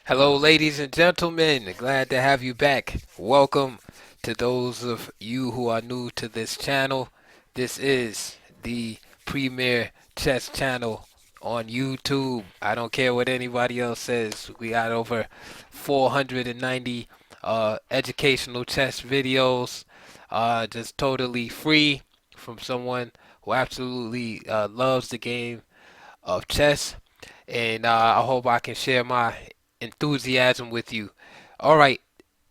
Hello, ladies and gentlemen. Glad to have you back. Welcome to those of you who are new to this channel. This is the premier chess channel on YouTube. I don't care what anybody else says. We got over 490 educational chess videos, just totally free from someone who absolutely loves the game of chess, and I hope I can share my enthusiasm with you. All right,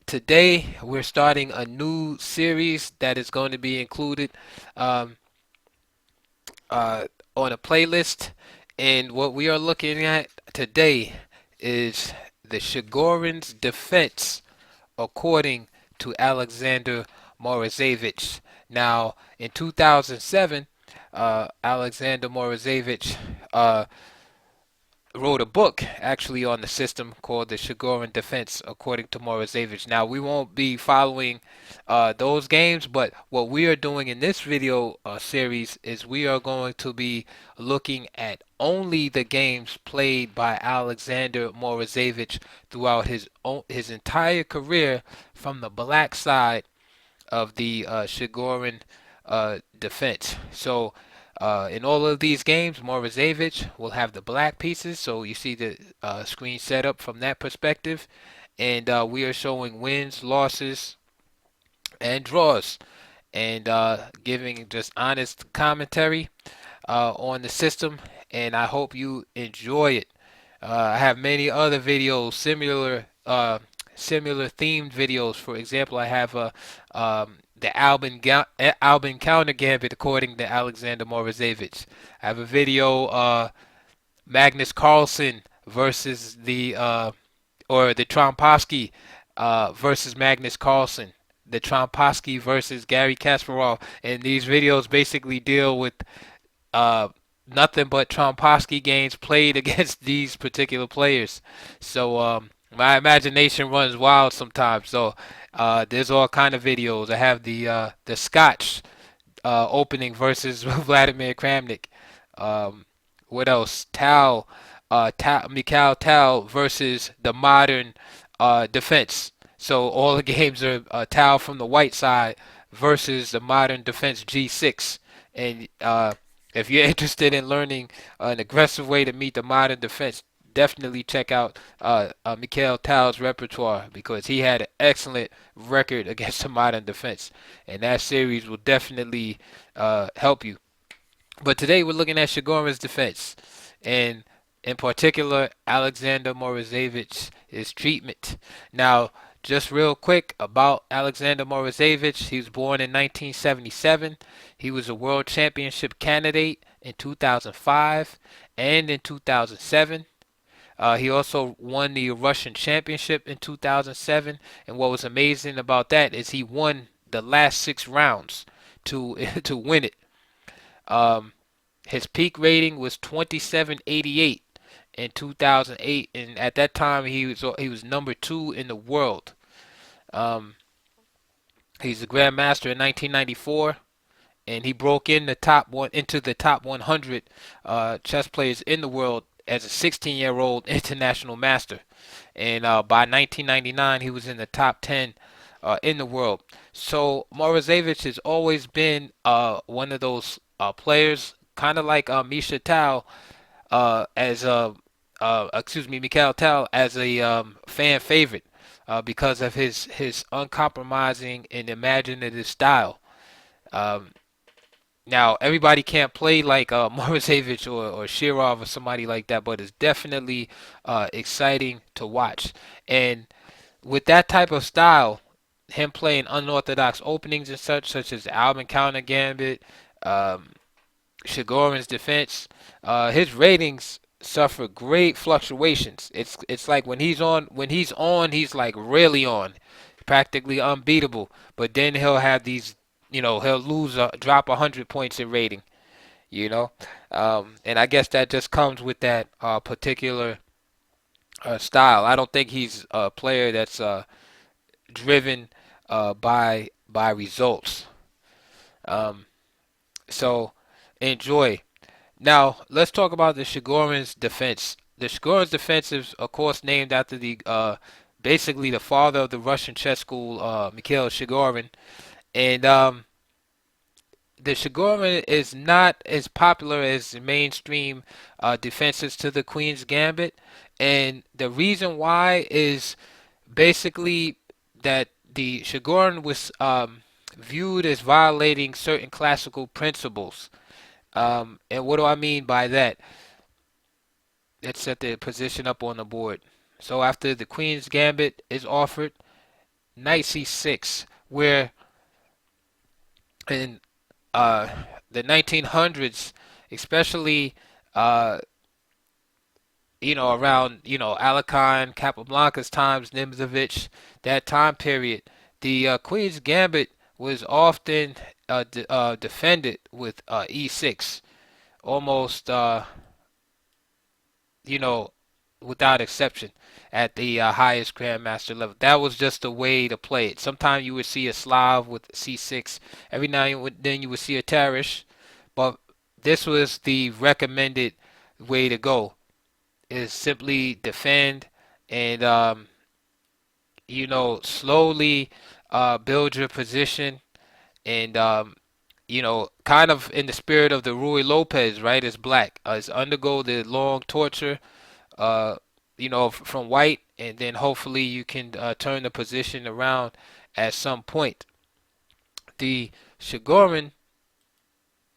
today we're starting a new series that is going to be included um, uh, on a playlist, and what we are looking at today is the Chigorin's defense according to Alexander Morozevich. Now, in 2007, Alexander Morozevich wrote a book actually on the system called the Chigorin Defense, according to Morozevich. Now, we won't be following those games, but what we are doing in this video series is we are going to be looking at only the games played by Alexander Morozevich throughout his entire career from the black side of the Chigorin defense. So, in all of these games, Morozevich will have the black pieces. So you see the screen setup from that perspective, and we are showing wins, losses, and draws, and giving just honest commentary on the system. And I hope you enjoy it. I have many other videos, similar themed videos. For example, I have the Albin counter gambit according to Alexander Morozevich. I have a video Magnus Carlsen versus the Trompowsky versus Magnus Carlsen. The Trompowsky versus Gary Kasparov, and these videos basically deal with uh, nothing but Trompowsky games played against these particular players. So my imagination runs wild sometimes. So there's all kind of videos. I have the Scotch opening versus Vladimir Kramnik. Um, what else? Mikhail Tal versus the modern defense. So all the games are Tal from the white side versus the modern defense G6. And if you're interested in learning an aggressive way to meet the modern defense, definitely check out Mikhail Tal's repertoire because he had an excellent record against the modern defense, and that series will definitely help you. But today we're looking at Chigorin's defense, and in particular Alexander Morozevich's treatment. Now, just real quick about Alexander Morozevich. He was born in 1977. He was a world championship candidate in 2005 and in 2007. He also won the Russian championship in 2007. And what was amazing about that is he won the last 6 rounds to to win it. Um, his peak rating was 2788 in 2008, and at that time he was number 2 in the world. Um, he's a grandmaster in 1994, and he broke in the top one into the top 100 chess players in the world as a 16-year-old international master. And by 1999, he was in the top 10 in the world. So Morozevich has always been one of those players, kind of like Misha Tao, as excuse me, Mikhail Tal as a fan favorite because of his uncompromising and imaginative style. Um, Now, everybody can't play like Morozevich or Shirov or somebody like that, but it's definitely exciting to watch. And with that type of style, him playing unorthodox openings and such as the Albin counter gambit, um, Chigorin's defense, his ratings suffer great fluctuations. It's like when he's on, he's like really on, practically unbeatable. But then he'll have these, he'll drop 100 points in rating, and I guess that just comes with that particular style. I don't think he's a player that's driven by results. Um, so enjoy. Now, let's talk about the Chigorin's defense. the Chigorin's defense is, of course, named after the basically the father of the Russian chess school, Mikhail Chigorin, and the Chigorin is not as popular as the mainstream defenses to the Queen's Gambit, and the reason why is basically that the Chigorin was viewed as violating certain classical principles. And what do I mean by that? Let's set the position up on the board. So after the Queen's Gambit is offered, Knight C6, where in the 1900s, especially uh, around Alekhine, Capablanca's times, Nimzovich, that time period, the Queen's Gambit was often defended with E6, almost you know without exception at the highest grandmaster level. That was just a way to play it. Sometimes you would see a Slav with C6. Every now and then you would see a Tarish, but this was the recommended way to go. Is simply defend and slowly build your position and kind of in the spirit of the Rui Lopez, right? As black, as undergo the long torture, uh, from white, and then hopefully you can turn the position around at some point. The Chigorin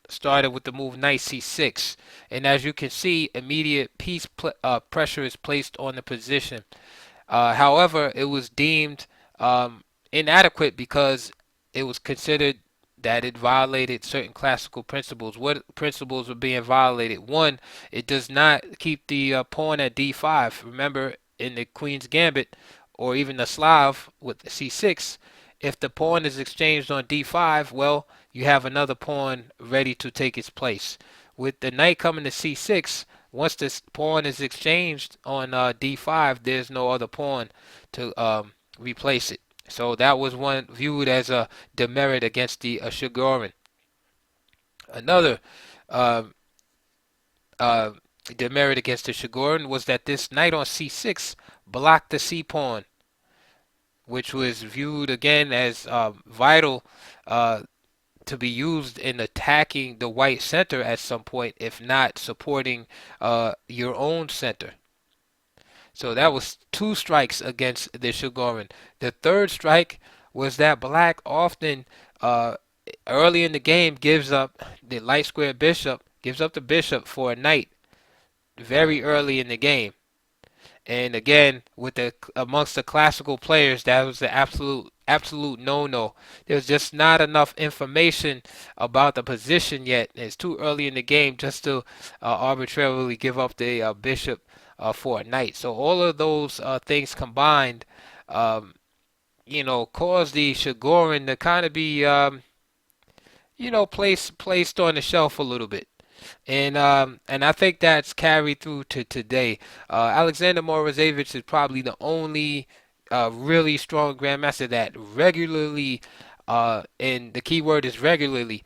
started with the move knight c6, and as you can see, immediate pressure is placed on the position. However, it was deemed inadequate because it was considered that it violated certain classical principles. What principles were being violated? One, it does not keep the pawn at d5. Remember, in the Queen's Gambit, or even the Slav with c6, if the pawn is exchanged on d5, well, you have another pawn ready to take its place. With the knight coming to c6, once this pawn is exchanged on d5, there's no other pawn to replace it. So that was one viewed as a demerit against the Chigorin. Another uh, uh, demerit against the Chigorin was that this knight on c6 blocked the c pawn, which was viewed again as vital uh, to be used in attacking the white center at some point, if not supporting your own center. So that was two strikes against the Chigorin. The third strike was that black often uh, early in the game gives up the light square bishop, gives up the bishop for a knight very early in the game. And again, with the amongst the classical players, that was the absolute no-no. There's just not enough information about the position yet. It's too early in the game just to arbitrarily give up the bishop for a knight. So all of those things combined, um, caused the Chigorin to kind of be, placed on the shelf a little bit. And I think that's carried through to today. Alexander Morozevich is probably the only really strong grandmaster that regularly, and the key word is regularly,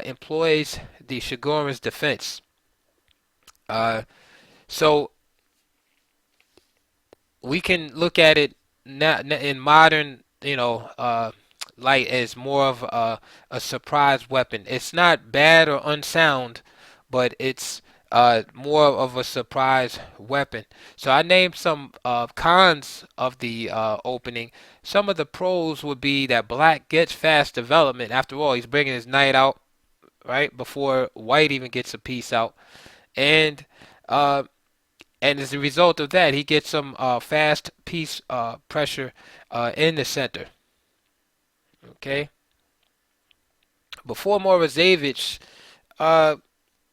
employs the Chigorin's defense. Uh, so we can look at it now in modern, light as more of a surprise weapon. It's not bad or unsound, but it's more of a surprise weapon. So I named some cons of the opening. Some of the pros would be that black gets fast development. After all, he's bringing his knight out right before white even gets a piece out, and uh, and as a result of that, he gets some fast piece pressure in the center. Okay, before Morozevich, uh,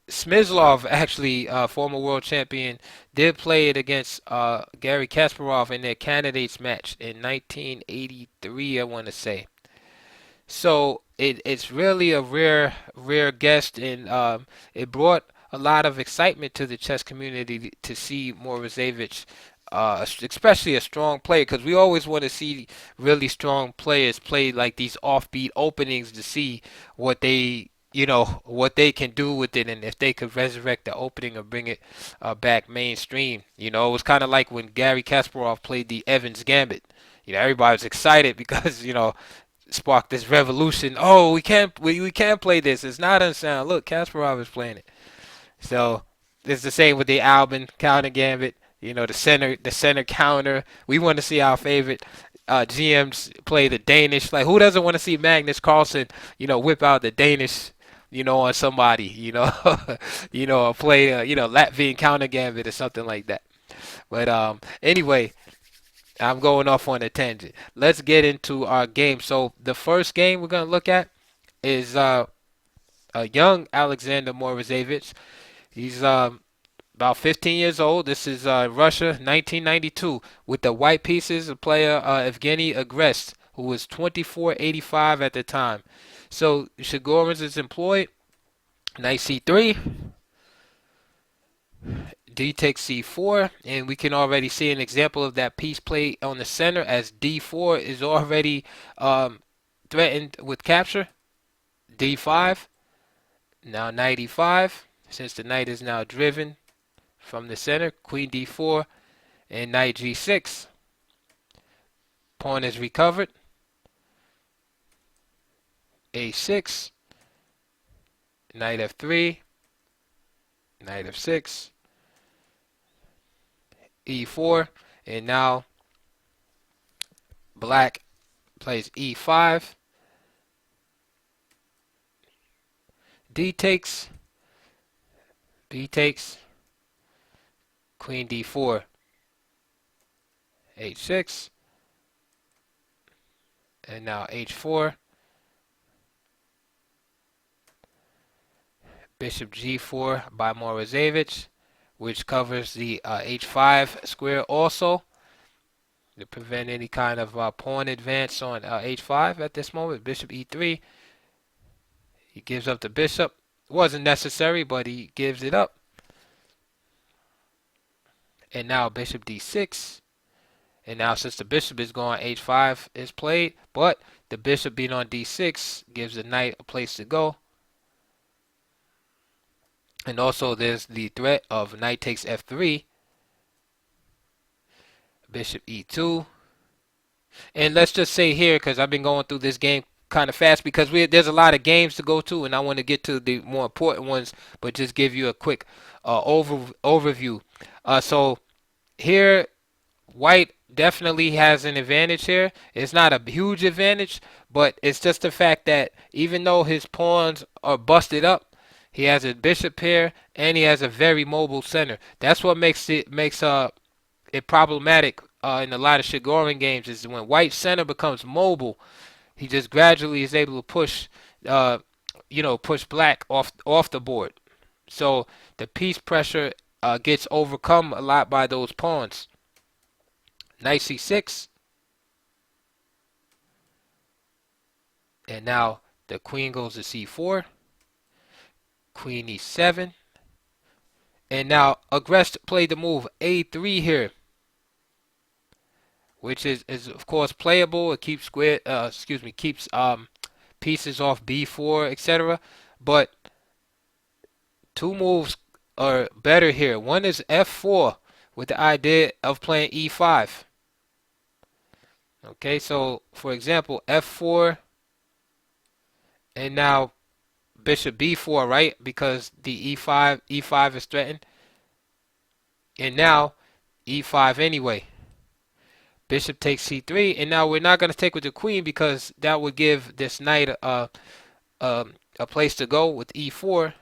Smyslov, actually, former world champion, did play it against Garry Kasparov in their candidates match in 1983, I want to say. So it's really a rare guest, and it brought a lot of excitement to the chess community to see Morozevich, especially a strong player, because we always want to see really strong players play like these offbeat openings to see what they what they can do with it, and if they could resurrect the opening or bring it back mainstream. It was kind of like when Gary Kasparov played the Evans Gambit. Everybody was excited because sparked this revolution. Oh, we can't play this. It's not unsound. Look, Kasparov is playing it. So it's the same with the Albin counter gambit. The center counter. We want to see our favorite GMs play the Danish. Like, who doesn't want to see Magnus Carlsen, whip out the Danish, on somebody, or play, Latvian counter gambit or something like that. But anyway, I'm going off on a tangent. Let's get into our game. So the first game we're gonna look at is a young Alexander Morozevich. He's about 15 years old. This is Russia, 1992. With the white pieces, a player Evgeny Agrest, who was 24.85 at the time. So Chigorin is employed. Knight c3. D takes c4, and we can already see an example of that piece play on the center as d4 is already threatened with capture. d5. Now knight e5. Since the knight is now driven from the center, queen d4 and knight g6. Pawn is recovered. a6. Knight f3. Knight f6. e4, and now black plays e5. D takes. B takes. Queen d4. h6. And now h4. Bishop g4 by Morozevich, which covers the h5 square also to prevent any kind of pawn advance on h5 at this moment. Bishop e3. He gives up the bishop. Wasn't necessary, but he gives it up. And now bishop d6. And now since the bishop is gone, h5 is played. But the bishop being on d6 gives the knight a place to go. And also there's the threat of knight takes f3. Bishop e2. And let's just say here, because I've been going through this game kind of fast, because there's a lot of games to go to, and I want to get to the more important ones, but just give you a quick overview. So here, white definitely has an advantage here. It's not a huge advantage, but it's just the fact that even though his pawns are busted up, he has a bishop here, and he has a very mobile center. That's what makes it problematic in a lot of Chigorin games, is when white center becomes mobile, he just gradually is able to push, push black off the board. So the piece pressure gets overcome a lot by those pawns. Knight c6, and now the queen goes to c4. Queen e7, and now Agrest played the move a3 here, which is of course playable. It keeps keeps pieces off b4, etc. But two moves are better here. One is f4 with the idea of playing e5. Okay, so for example, f4, and now bishop b4, right? Because the e5 is threatened. And now e5 anyway. Bishop takes c3, and now we're not going to take with the queen because that would give this knight a place to go with e4.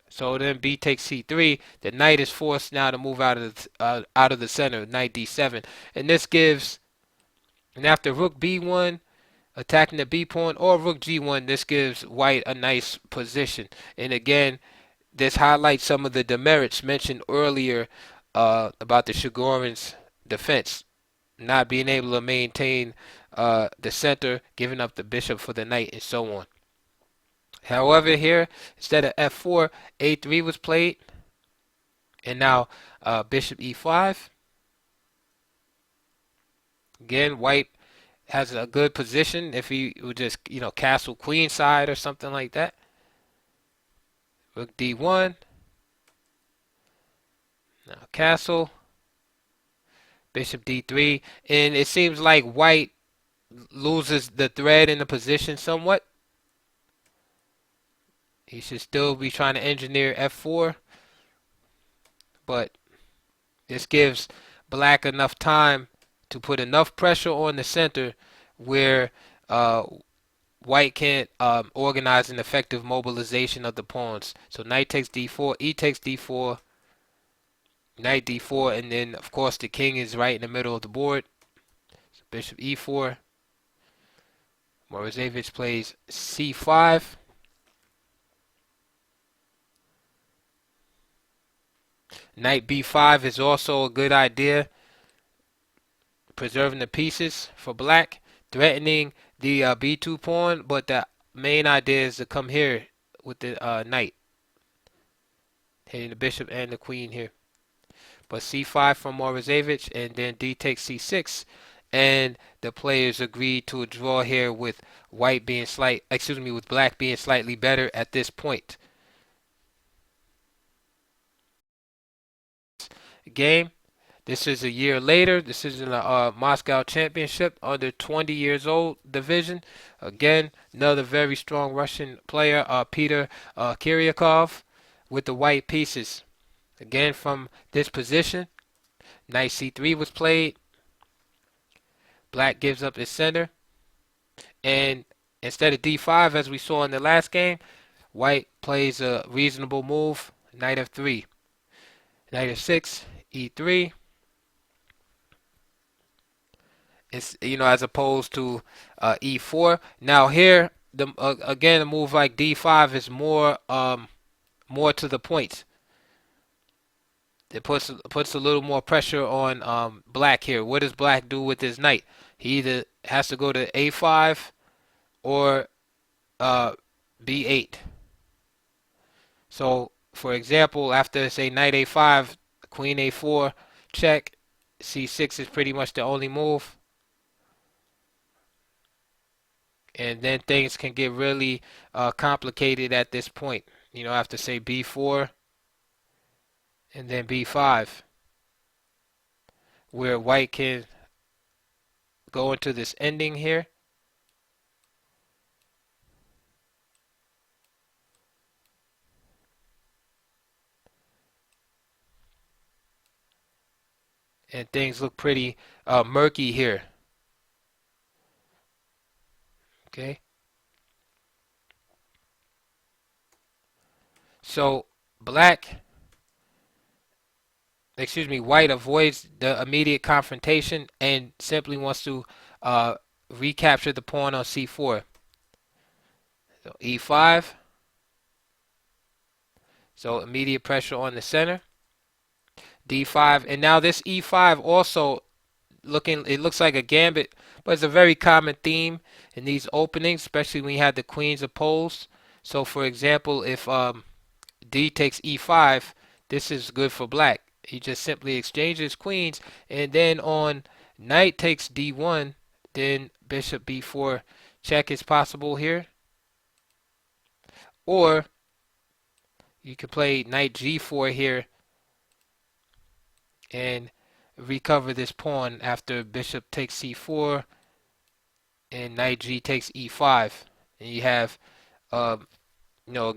So then b takes c3. The knight is forced now to move out of the center. Knight d7, and this gives. And after rook b1, attacking the b pawn, or rook g1, this gives white a nice position. And again, this highlights some of the demerits mentioned earlier about the Chigorin's defense. Not being able to maintain the center, giving up the bishop for the knight, and so on. However, here, instead of f4, a3 was played. And now bishop e5. Again, white has a good position if he would just, castle queen side or something like that. Rook D1. Now castle. Bishop D3. And it seems like white loses the thread in the position somewhat. He should still be trying to engineer F4. But this gives black enough time to put enough pressure on the center where white can't organize an effective mobilization of the pawns. So knight takes d4, e takes d4, knight d4, and then of course the king is right in the middle of the board. So bishop e4. Morozevich plays c5. Knight b5 is also a good idea, preserving the pieces for black, threatening the b2 pawn, but the main idea is to come here with the knight, hitting the bishop and the queen here. But c5 from Morozevich, and then d takes c6, and the players agreed to a draw here with white being with black being slightly better at this point. Game. This is a year later. This is in the Moscow Championship under 20 years old division. Again, another very strong Russian player, Peter Kareyev, with the white pieces. Again, from this position, knight c3 was played. Black gives up his center. And instead of d5, as we saw in the last game, white plays a reasonable move, knight f3. Knight f6, e3. It's, as opposed to e4. Now here, again, a move like d5 is more to the point. It puts a little more pressure on black here. What does black do with his knight? He either has to go to a5 or b8. So, for example, after say knight a5, queen a4, check, c6 is pretty much the only move. And then things can get really complicated at this point. After say b4 and then b5, where white can go into this ending here. And things look pretty murky here. Okay. So white avoids the immediate confrontation and simply wants to recapture the pawn on c4. So e5. So immediate pressure on the center. d5, and now this e5 also it looks like a gambit, but it's a very common theme in these openings, especially when you have the queens opposed. So for example, if d takes e5, this is good for black. He just simply exchanges queens, and then on knight takes d1, then bishop b4 check is possible here. Or you could play knight g4 here and recover this pawn after bishop takes c4 and knight g takes e5, and you have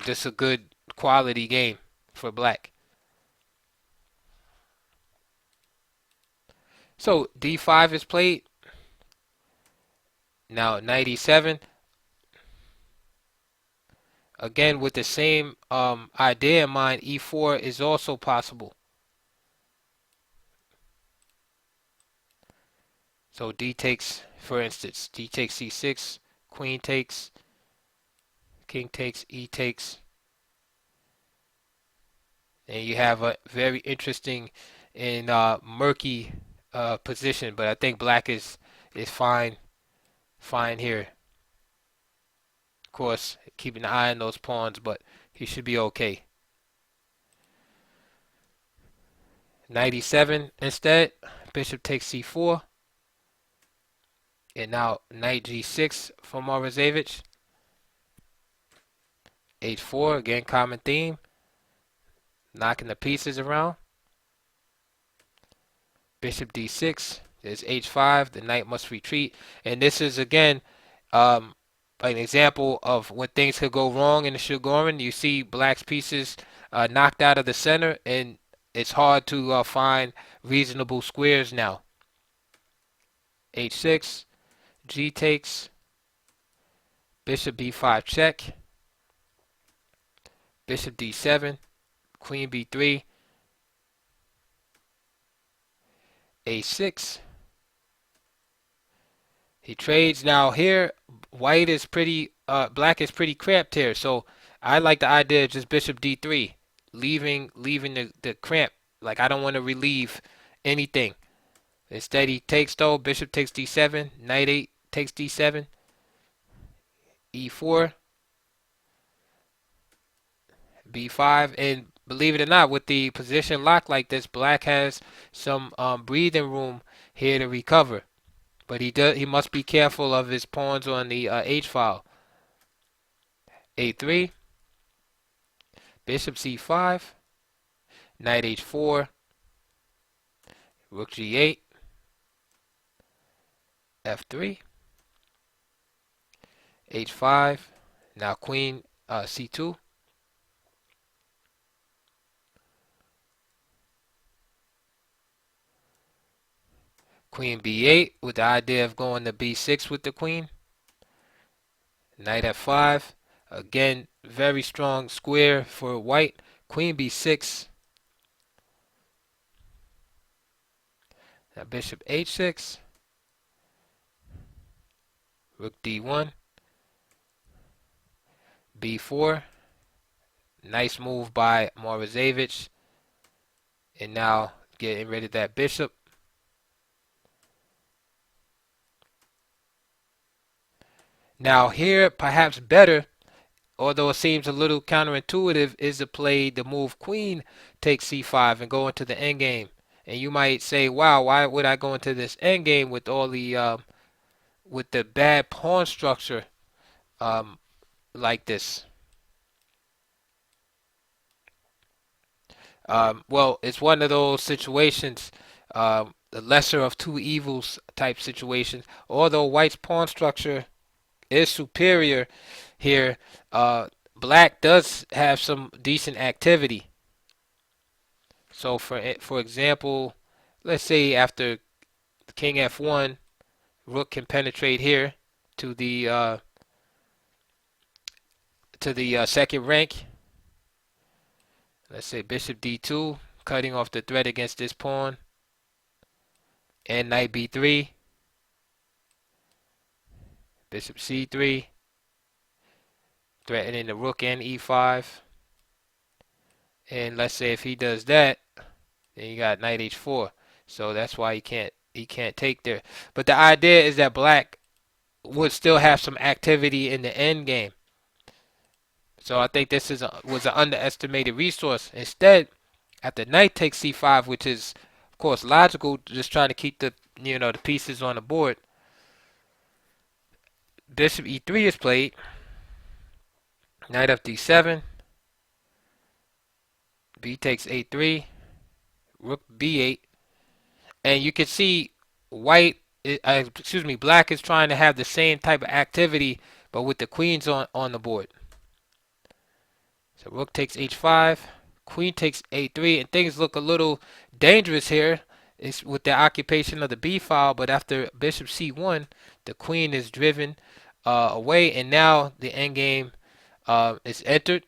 just a good quality game for black. So d5 is played. Now knight e7. Again, with the same idea in mind, e4 is also possible. So d takes, for instance, d takes c6, queen takes, king takes, e takes. And you have a very interesting and murky position, but I think black is fine here. Of course, keeping an eye on those pawns, but he should be okay. Knight e7 instead, bishop takes c4. And now knight g6 from Morozevich. h4, again common theme. knocking the pieces around. Bishop d6. There's h5. The knight must retreat. And this is, again, um, an example of when things could go wrong in the Chigorin. You see black's pieces knocked out of the center, and it's hard to find reasonable squares now. h6. G takes. Bishop b5 check. Bishop d7. Queen b3. a6. He trades now here. White is pretty, black is pretty cramped here. So I like the idea of just bishop d3, leaving the cramp. Like I don't want to relieve anything. Instead he takes though. Bishop takes d7. Knight 8 takes d7. e4. b5. And believe it or not, with the position locked like this, black has some breathing room here to recover. But he must be careful of his pawns on the H file. A3, Bishop C5, Knight H4, Rook G8, F3, H5. Now Queen C2. Queen B8 with the idea of going to B6 with the queen. Knight F5. Again, very strong square for white. Queen B6. Now Bishop H6. Rook D1. B4. Nice move by Morozevich. And now getting rid of that bishop. Now here, perhaps better, although it seems a little counterintuitive, is to play the move queen takes c5 and go into the endgame. And you might say, wow, why would I go into this endgame with all the with the bad pawn structure like this? Well, it's one of those situations, the lesser of two evils type situations. Although white's pawn structure is superior here, black does have some decent activity. So for example, let's say after king f1, rook can penetrate here to the second rank. Let's say bishop d2, cutting off the threat against this pawn, and knight b3, bishop c3, threatening the rook and e5. And let's say if he does that, then you got knight h4. So that's why he can't take there. But the idea is that black would still have some activity in the end game. So I think this was an underestimated resource. Instead, after knight takes c5, which is of course logical, just trying to keep the the pieces on the board. Bishop e3 is played. Knight f d7. B takes a3. Rook b8. And you can see black is trying to have the same type of activity, but with the queens on the board. So rook takes h5, queen takes a3, and things look a little dangerous here. It's with the occupation of the b file, but after bishop c1, the queen is driven away, and now the endgame is entered.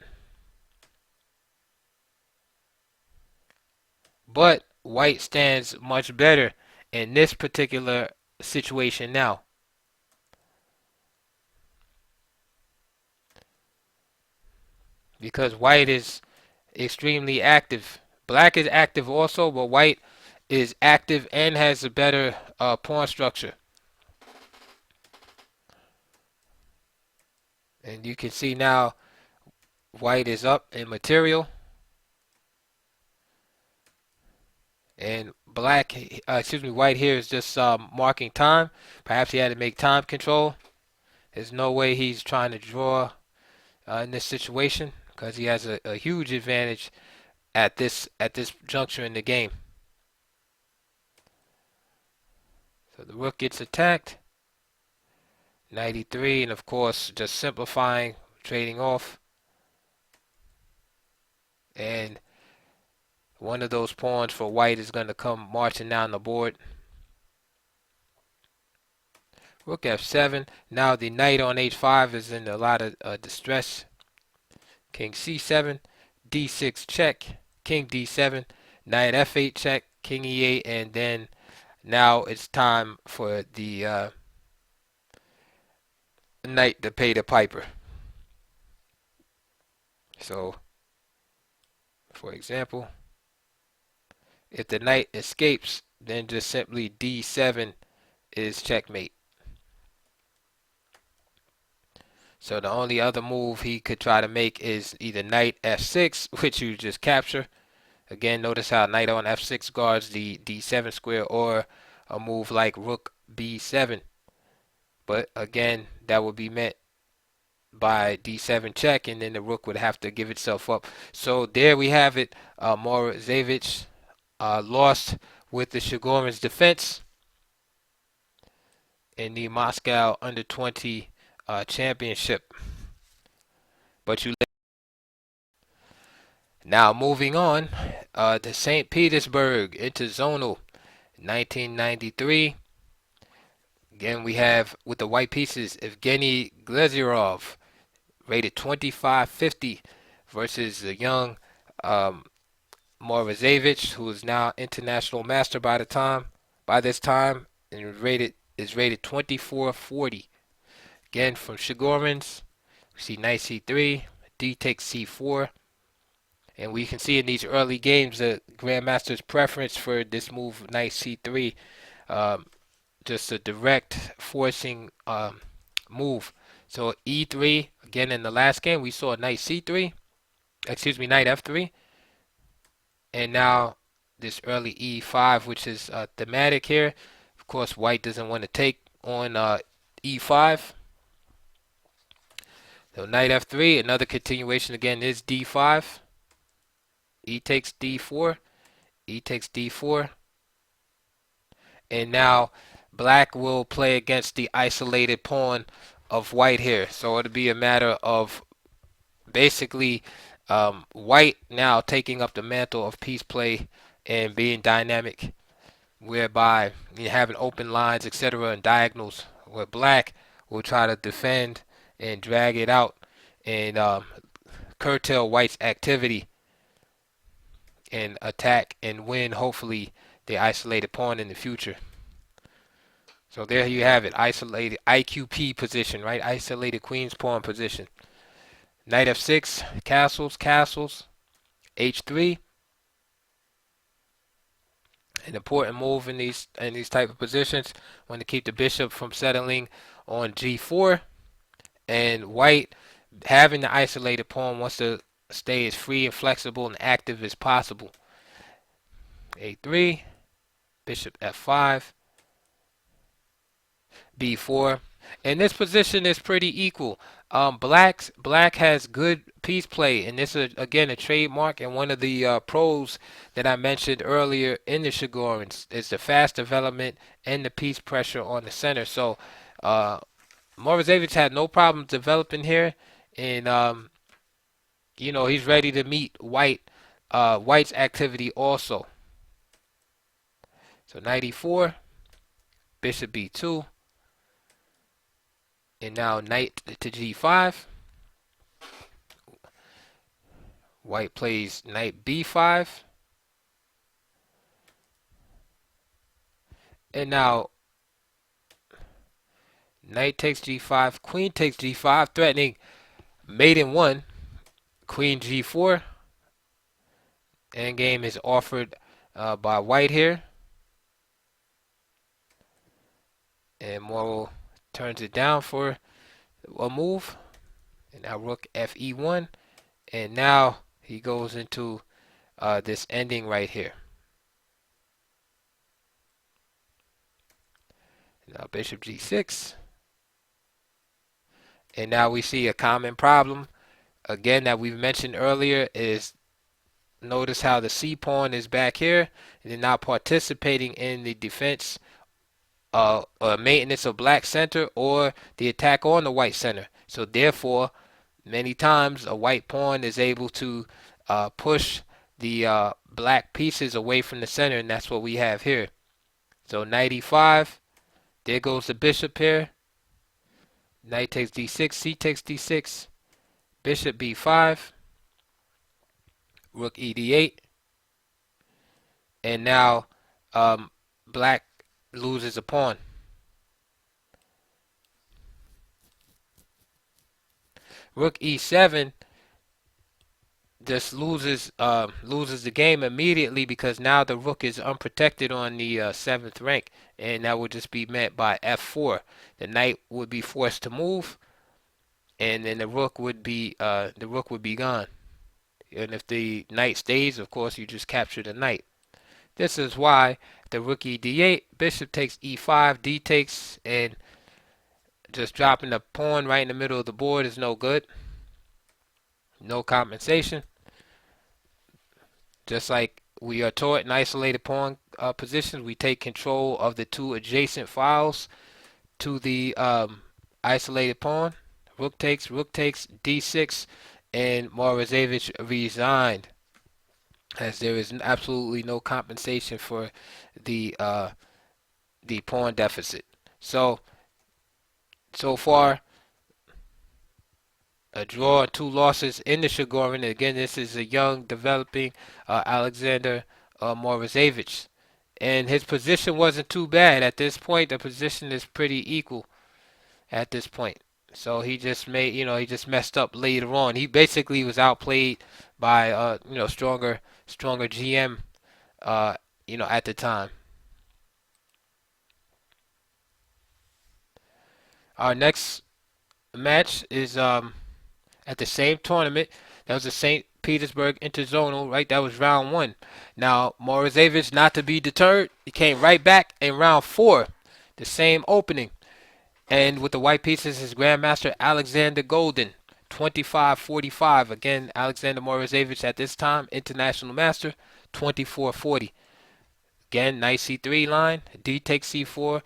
But white stands much better in this particular situation now. Because white is extremely active. Black is active also, but white is active and has a better pawn structure. And you can see now white is up in material. And white here is just marking time. Perhaps he had to make time control. There's no way he's trying to draw in this situation because he has a huge advantage at this juncture in the game. So the rook gets attacked. 93, and of course, just simplifying, trading off. And one of those pawns for white is going to come marching down the board. Rook f7. Now the knight on h5 is in a lot of distress. King c7, d6 check, king d7, knight f8 check, king e8, and then now it's time for the knight to pay the piper. So, for example, if the knight escapes, then just simply d7 is checkmate. So the only other move he could try to make is either knight f6, which you just capture. Again, notice how knight on f6 guards the d7 square, or a move like rook b7. But again, that would be met by d7 check, and then the rook would have to give itself up. So there we have it. Morozevich lost with the Chigorin's defense in the Moscow Under-20 championship. But you now moving on to St. Petersburg into zonal 1993. Again, we have with the white pieces Evgeny Glazarov, rated 2550, versus the young Morozevich, who is now international master by this time, and is rated 2440. Again, from Chigorin's, we see knight c3, d takes c4, and we can see in these early games the grandmaster's preference for this move, knight c3, just a direct forcing move. So e3, again in the last game we saw knight c3, knight f3, and now this early e5, which is thematic here. Of course, white doesn't want to take on e5. So knight f3, another continuation again is d5. E takes d4, e takes d4, and now black will play against the isolated pawn of white here. So it'll be a matter of basically white now taking up the mantle of piece play and being dynamic, whereby you having open lines, etc., and diagonals, where black will try to defend and drag it out and curtail white's activity and attack and win, hopefully, the isolated pawn in the future. So there you have it, isolated IQP position, right? Isolated queen's pawn position. Knight f6, castles, castles, h3. An important move in these type of positions, want to keep the bishop from settling on g4, and white, having the isolated pawn, wants to stay as free and flexible and active as possible. a3, bishop f5, b4, and this position is pretty equal. Black has good piece play, and this is again a trademark and one of the pros that I mentioned earlier in the Chigorins is the fast development and the piece pressure on the center. So Morozevich had no problem developing here, and he's ready to meet white's activity also. So knight e4, bishop b2, and now knight to g5. White plays knight b5, and now knight takes g5, queen takes g5, threatening mate in one. Queen g4. Endgame is offered by white here, and Moro turns it down for a move. And now rook fe1, and now he goes into this ending right here. Now bishop g6, and now we see a common problem again that we've mentioned earlier is notice how the C pawn is back here, and they're not participating in the defense or maintenance of black center or the attack on the white center. So therefore, many times a white pawn is able to push the black pieces away from the center, and that's what we have here. So knight e5, there goes the bishop here. Knight takes d6, c takes d6, bishop b5, rook e d8, and now black loses a pawn. Rook e7 just loses the game immediately because now the rook is unprotected on the seventh rank, and that would just be met by f4. The knight would be forced to move, and then the rook would be gone. And if the knight stays, of course, you just capture the knight. This is why the rook e d8, bishop takes e5, d takes, and just dropping the pawn right in the middle of the board is no good. No compensation. Just like we are taught in isolated pawn positions, we take control of the two adjacent files to the isolated pawn. Rook takes, d6, and Morozevich resigned, as there is absolutely no compensation for the pawn deficit. So far, a draw, 2 losses in the Chigorin. Again, this is a young, developing Alexander Morozevich. And his position wasn't too bad. At this point, the position is pretty equal at this point. So he just he just messed up later on. He basically was outplayed by, stronger GM, at the time. Our next match is at the same tournament. That was the St. Petersburg Interzonal, right? That was round 1. Now, Morozevich, not to be deterred, he came right back in round 4, the same opening. And with the white pieces, his grandmaster Alexander Golden, 25-45. Again, Alexander Morozevich at this time, international master, 24-40. Again, knight c3 line, d takes c4,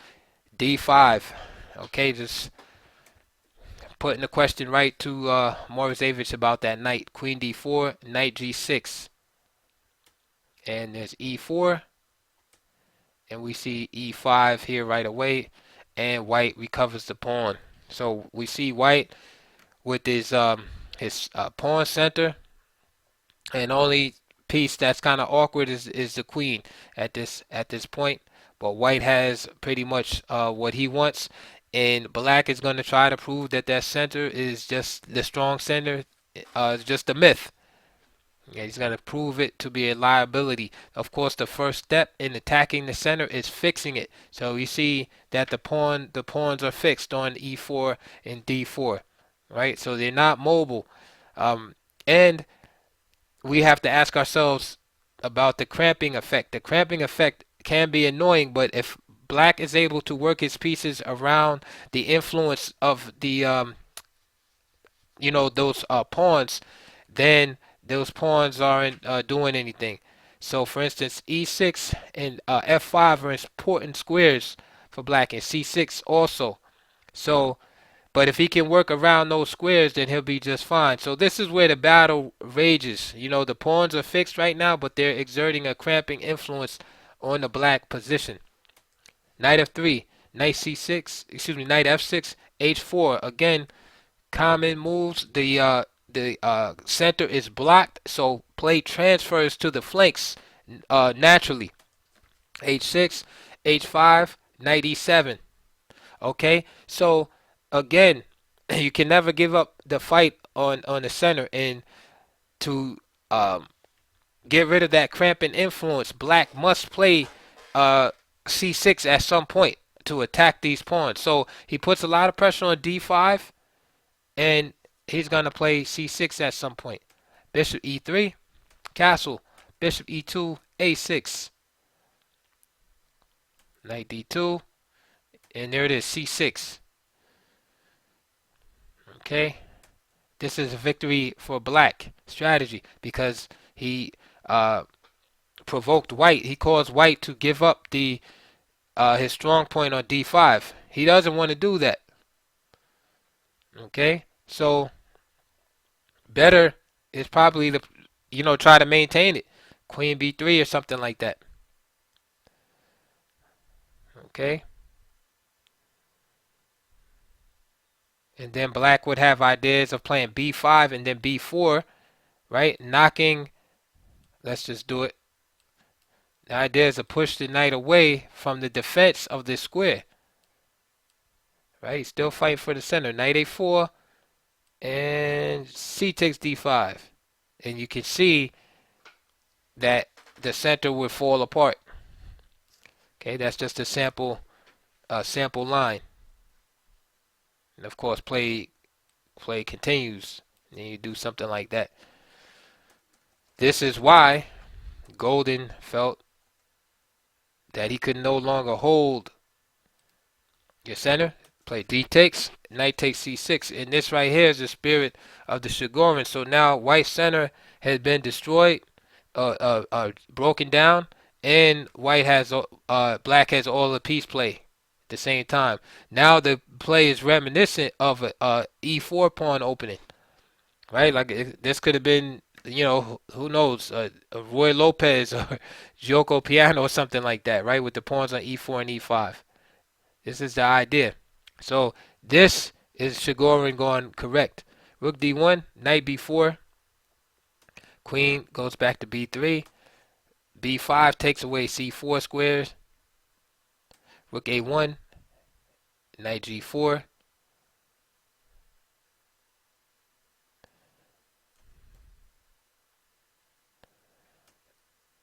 d5. Okay, just putting the question right to Morozevich about that knight. Queen d4, knight g6. And there's e4. And we see e5 here right away. And white recovers the pawn. So we see white with his pawn center. And only piece that's kind of awkward is the queen at this point. But white has pretty much what he wants. And black is going to try to prove that center is just the strong center, just a myth. Yeah, he's going to prove it to be a liability. Of course, the first step in attacking the center is fixing it. So you see that the pawns are fixed on e4 and d4, right? So they're not mobile. And we have to ask ourselves about the cramping effect. The cramping effect can be annoying, but if black is able to work his pieces around the influence of the those pawns, then those pawns aren't doing anything. So for instance, e6 and f5 are important squares for black, and c6 also. So but if he can work around those squares, then he'll be just fine. So this is where the battle rages. The pawns are fixed right now, but they're exerting a cramping influence on the black position. Knight f3, knight c6, knight f6, h4. Again, common moves. The center is blocked, so play transfers to the flanks naturally. h6, h5, knight e7. Okay, so again, you can never give up the fight on the center, and to get rid of that cramping influence, black must play c6 at some point to attack these pawns. So he puts a lot of pressure on d5, and he's going to play c6 at some point. Bishop e3, castle, bishop e2, a6, knight d2, and there it is, c6. Okay, this is a victory for black strategy because he uh, provoked white. He caused white to give up the his strong point on d5. He doesn't want to do that. Okay, so better is probably the try to maintain it. Queen b3 or something like that. Okay, and then black would have ideas of playing b5 and then b4, right? Knocking. Let's just do it. The idea is to push the knight away from the defense of this square. Right? Still fighting for the center. Knight a4 and c takes d5. And you can see that the center would fall apart. Okay, that's just a sample line. And of course play continues. And you do something like that. This is why Golden felt that he could no longer hold your center. Play d takes, knight takes c6, and this right here is the spirit of the Chigorin. So now white center has been destroyed, broken down, and white has black has all the piece play at the same time. Now the play is reminiscent of a e4 pawn opening, right? Like this could have been, who knows, Roy Lopez or Joko Piano or something like that, right? With the pawns on e4 and e5. This is the idea. So this is Chigorin going correct. Rook d1, knight b4, queen goes back to b3, b5 takes away c4 squares, rook a1, knight g4,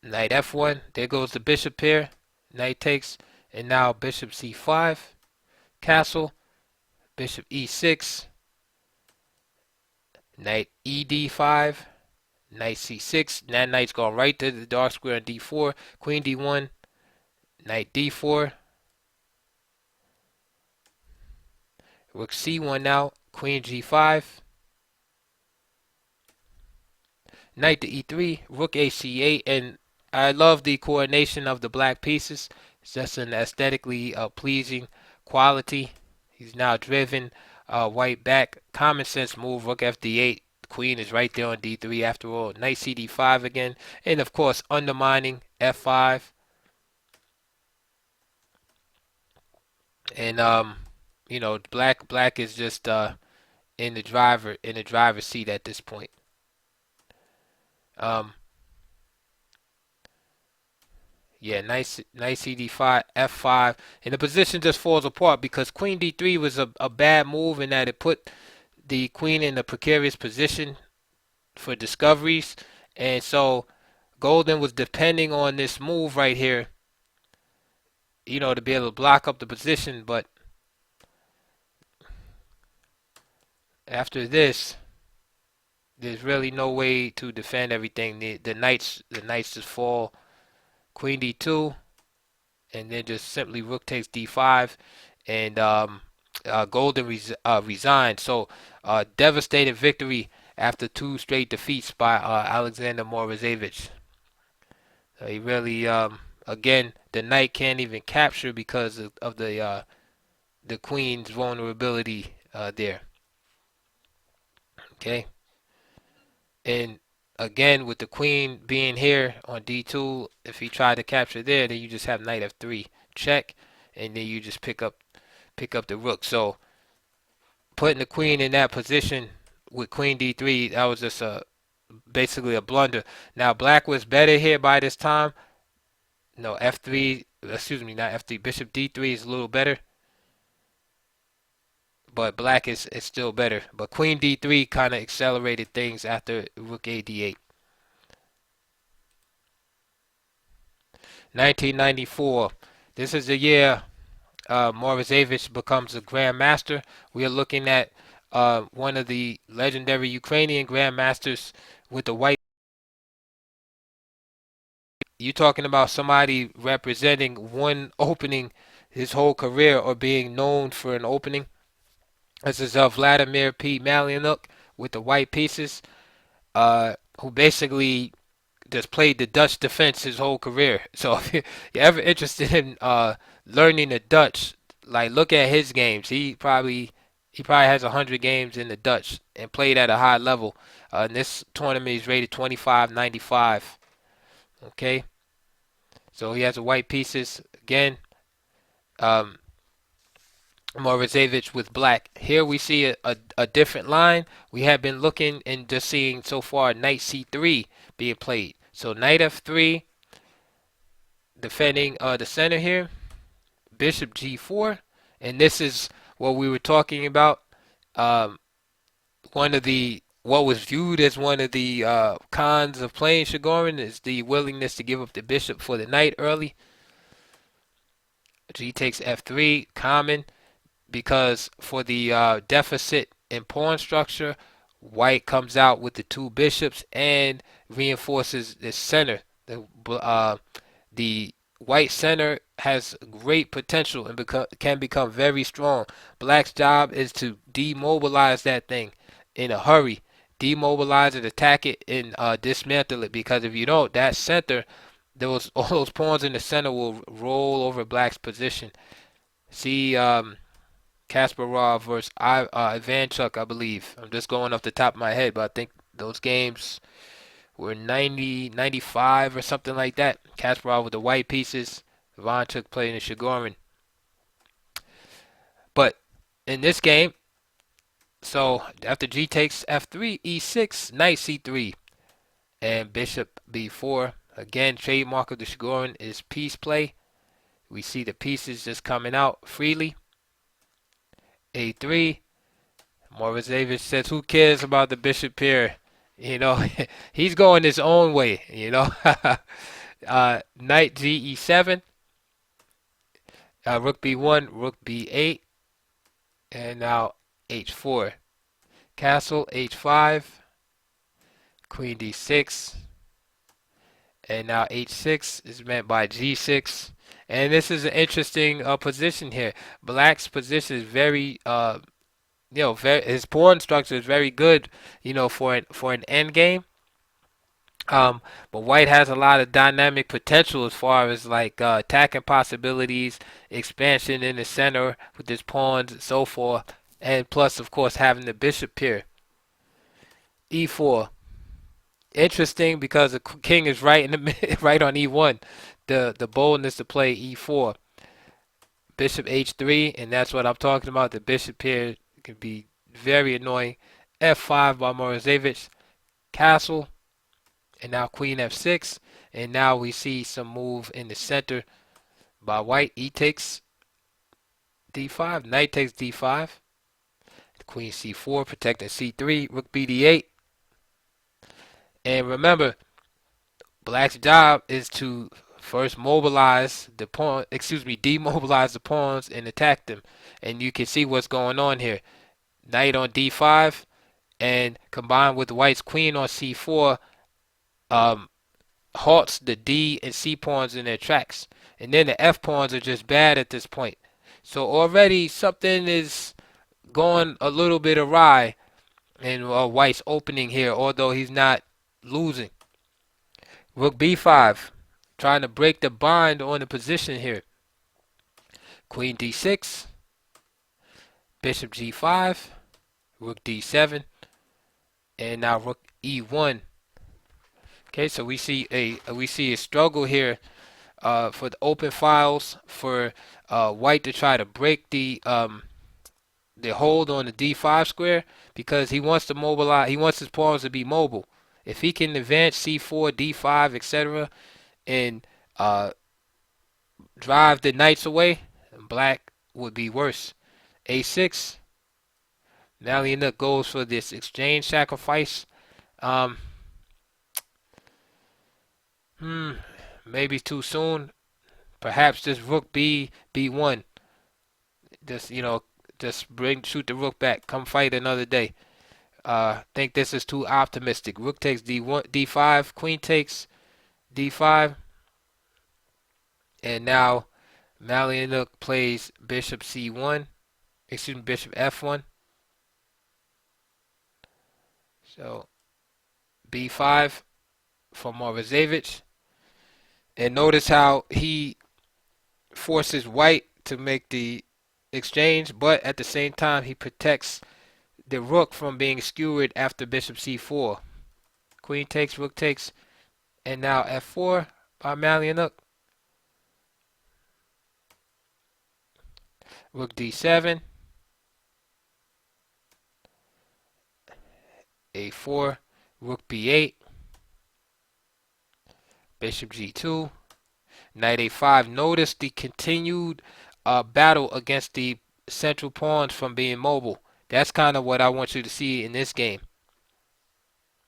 knight f1, there goes the bishop here, knight takes, and now bishop c5, castle, bishop e6, knight ed5, knight c6, that knight's going right to the dark square on d4, queen d1, knight d4, rook c1 now, queen g5, knight to e3, rook a c8, and I love the coordination of the black pieces. It's just an aesthetically pleasing quality. He's now driven white back. Common sense move, rook fd8. Queen is right there on d3 after all. Knight cd5 again, and of course undermining f5. And black is just in the driver's seat at this point. Yeah, nice cd5, f5, and the position just falls apart because queen d3 was a bad move in that it put the queen in a precarious position for discoveries, and so Golden was depending on this move right here, to be able to block up the position, but after this, there's really no way to defend everything. The knights just fall. Queen d2, and then just simply rook takes d5, and Golden resigned. So devastating victory after two straight defeats by Alexander Morozevich. He really, again, the knight can't even capture because of the queen's vulnerability there. Okay, and again with the queen being here on d2, if he tried to capture there, then you just have knight f3 check, and then you just pick up the rook. So putting the queen in that position with queen d3, that was just basically a blunder. Now black was better here by this time. No, f3, excuse me, not f3, bishop d3 is a little better, but black is still better. But queen d3 kind of accelerated things after rook a d8. 1994. This is the year Morozevich becomes a grandmaster. We are looking at one of the legendary Ukrainian grandmasters with the white. You talking about somebody representing one opening his whole career or being known for an opening? This is Vladimir P. Malaniuk with the white pieces, who basically just played the Dutch defense his whole career. So if you're ever interested in learning the Dutch, like look at his games. He probably has 100 games in the Dutch and played at a high level. In this tournament, he's rated 25.95. Okay, so he has the white pieces again. Um, Morozevich with black. Here we see a different line. We have been looking and just seeing so far knight c3 being played. So knight f3, defending the center here. Bishop g4, and this is what we were talking about. Um, one of the what was viewed as one of the cons of playing Chigorin is the willingness to give up the bishop for the knight early. G takes f3, common, because for the deficit in pawn structure, white comes out with the two bishops and reinforces the center. The white center has great potential and can become very strong. Black's job is to demobilize that thing in a hurry. Demobilize it, attack it, and dismantle it. Because if you don't, that center, all those pawns in the center will roll over Black's position. See Kasparov versus Ivanchuk, I believe. I'm just going off the top of my head, but I think those games were 90, 95 or something like that. Kasparov with the white pieces. Ivanchuk playing the Chigorin. But in this game, so after G takes F3, E6, Knight C3, and Bishop B4. Again, trademark of the Chigorin is piece play. We see the pieces just coming out freely. A3. Morozevich says, who cares about the bishop here? You know, he's going his own way, you know. Knight G E7. Rook B1, Rook B8. And now H4. Castle H5. Queen D6. And now H6 is meant by G6. And this is an interesting position here. Black's position is very, his pawn structure is very good, for an end game. But White has a lot of dynamic potential as far as like attacking possibilities, expansion in the center with his pawns and so forth, and plus, of course, having the bishop here. E4, interesting because the king is right in the right on E1. The boldness to play E4. Bishop H3, and that's what I'm talking about. The bishop here can be very annoying. F5 by Morozevich. Castle. And now Queen F6. And now we see some move in the center by White. E takes D5. Knight takes D5. Queen C4 protecting C3. Rook BD8. And remember, Black's job is to first demobilize the pawns and attack them. And you can see what's going on here. Knight on D5 and combined with White's queen on C4 halts the D and C pawns in their tracks. And then the F pawns are just bad at this point. So already something is going a little bit awry in White's opening here, although he's not losing. Rook B5, trying to break the bind on the position here. Queen D6, Bishop G5, Rook D7, and now Rook E1. Okay, so we see a struggle here for the open files for White to try to break the hold on the D5 square because he wants to mobilize. He wants his pawns to be mobile. If he can advance C4, D5, etc., and drive the knights away, Black would be worse. A6. Malaniuk goes for this exchange sacrifice. Maybe too soon. Perhaps just Rook B1. Just shoot the Rook back. Come fight another day. Think this is too optimistic. Rook takes D1, D5. Queen takes D5. And now Malaniuk plays Bishop C1. Excuse me, Bishop F1. So B5. from Morozevich. And notice how he forces white to make the exchange, but at the same time he protects the rook from being skewered after bishop c4. Queen takes, rook takes, and now f4 by Malaniuk. Rook d7, a4, rook b8, bishop g2, knight a5. Notice the continued battle against the central pawns from being mobile. That's kind of what I want you to see in this game.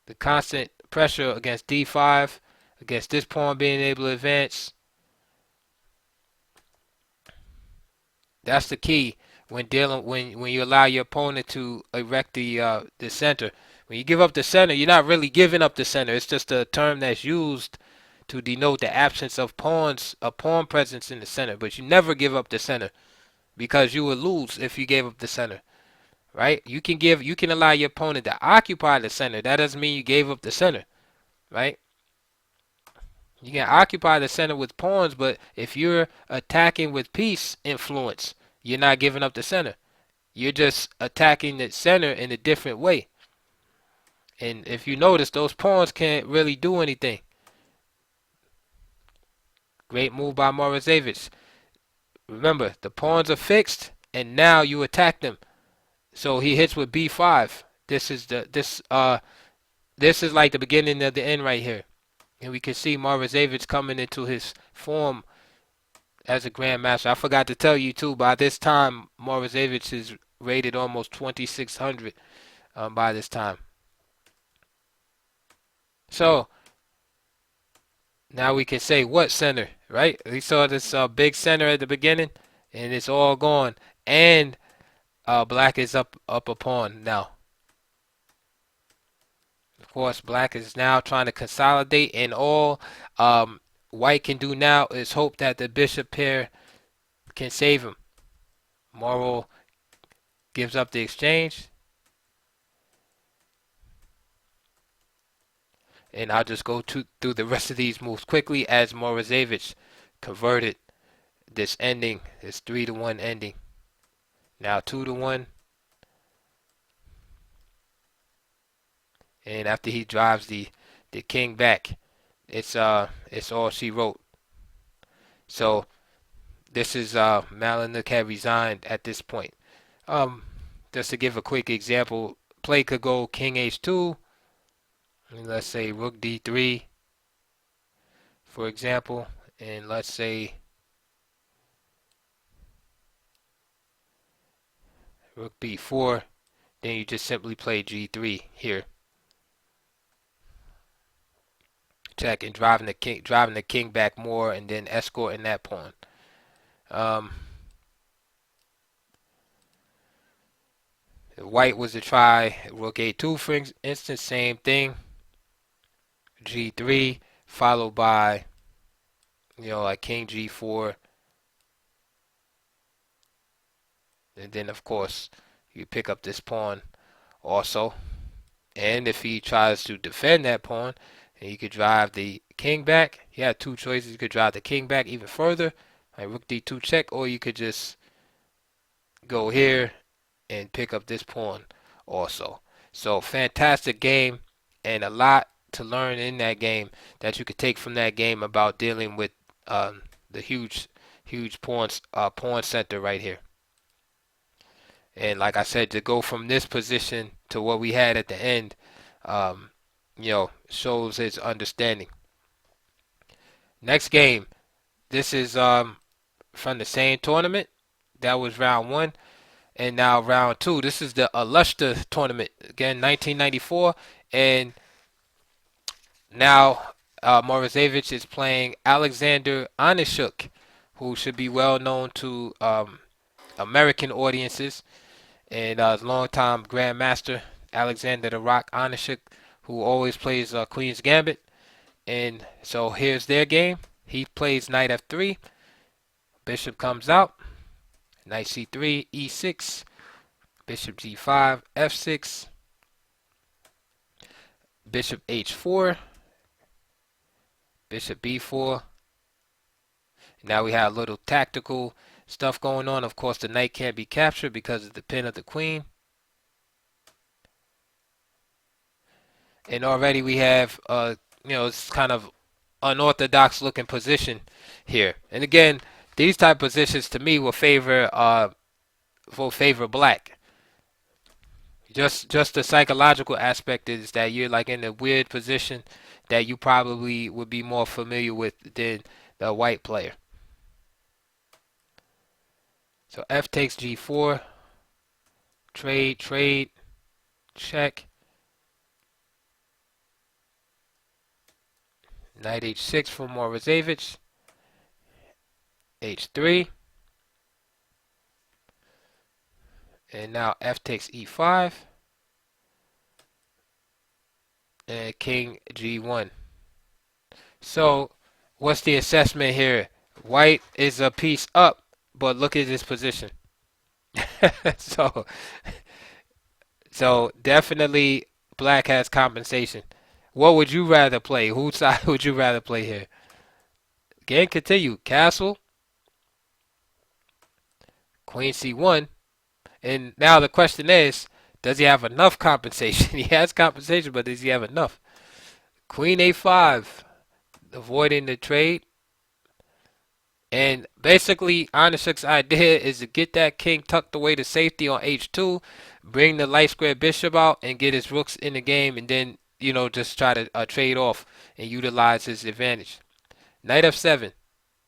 The constant pressure against d5, against this pawn being able to advance. That's the key when dealing when you allow your opponent to erect the center. When you give up the center, you're not really giving up the center. It's just a term that's used to denote the absence of pawns, a pawn presence in the center. But you never give up the center because you will lose if you gave up the center, right? You can allow your opponent to occupy the center. That doesn't mean you gave up the center, right? You can occupy the center with pawns, but if you're attacking with piece influence, you're not giving up the center. You're just attacking the center in a different way. And if you notice, those pawns can't really do anything. Great move by Morozevich. Remember, the pawns are fixed, and now you attack them. So he hits with b5. This is like the beginning of the end right here. And we can see Morozevich coming into his form as a grandmaster. I forgot to tell you too, by this time Morozevich is rated almost 2600 by this time. So now we can say what center, right? We saw this big center at the beginning, and it's all gone. And black is up a pawn now. Of course, black is now trying to consolidate, and all white can do now is hope that the bishop pair can save him. Moro gives up the exchange. And I'll just go through the rest of these moves quickly as Morozevich converted this ending, this 3-1 ending. Now 2-1. And after he drives the king back, it's all she wrote. So this is Malaniuk had resigned at this point. Just to give a quick example, play could go king h2. And let's say rook d3, for example, and let's say rook b4. Then you just simply play g3 here. Check and driving the king back more, and then escorting that pawn. White was to try rook a2, for instance, same thing. g3 followed by like king g4, and then of course you pick up this pawn also. And if he tries to defend that pawn, and you could drive the king back. You have two choices. You could drive the king back even further, like rook d2 check, or you could just go here and pick up this pawn also. So fantastic game, and a lot to learn in that game that you could take from that game about dealing with the huge pawn center right here. And like I said, to go from this position to what we had at the end, shows his understanding. Next game, this is from the same tournament. That was round 1. And now round 2. This is the Ulster tournament. Again, 1994. And now Morozevich is playing Alexander Onischuk, who should be well known to American audiences. And longtime grandmaster Alexander the Rock Onischuk, who always plays Queen's Gambit. And so here's their game. He plays knight f3. Bishop comes out. Knight c3, e6. Bishop g5, f6. Bishop h4. Bishop b4. Now we have a little tactical stuff going on. Of course, the knight can't be captured because of the pin of the queen. And already we have, it's kind of unorthodox looking position here. And again, these type of positions to me will favor black. Just the psychological aspect is that you're like in a weird position that you probably would be more familiar with than the white player. So f takes g4, trade, check. Knight h6 for Morozevich, h3, and now f takes e5, and king g1. So what's the assessment here? White is a piece up, but look at this position. so so definitely black has compensation. What would you rather play? Whose side would you rather play here? Again, continue. Castle, queen c1. And now the question is, does he have enough compensation? He has compensation, but does he have enough? Queen a5, avoiding the trade. And basically, Onischuk's idea is to get that king tucked away to safety on h2, bring the light square bishop out, and get his rooks in the game, and then, just try to trade off and utilize his advantage. Knight f7.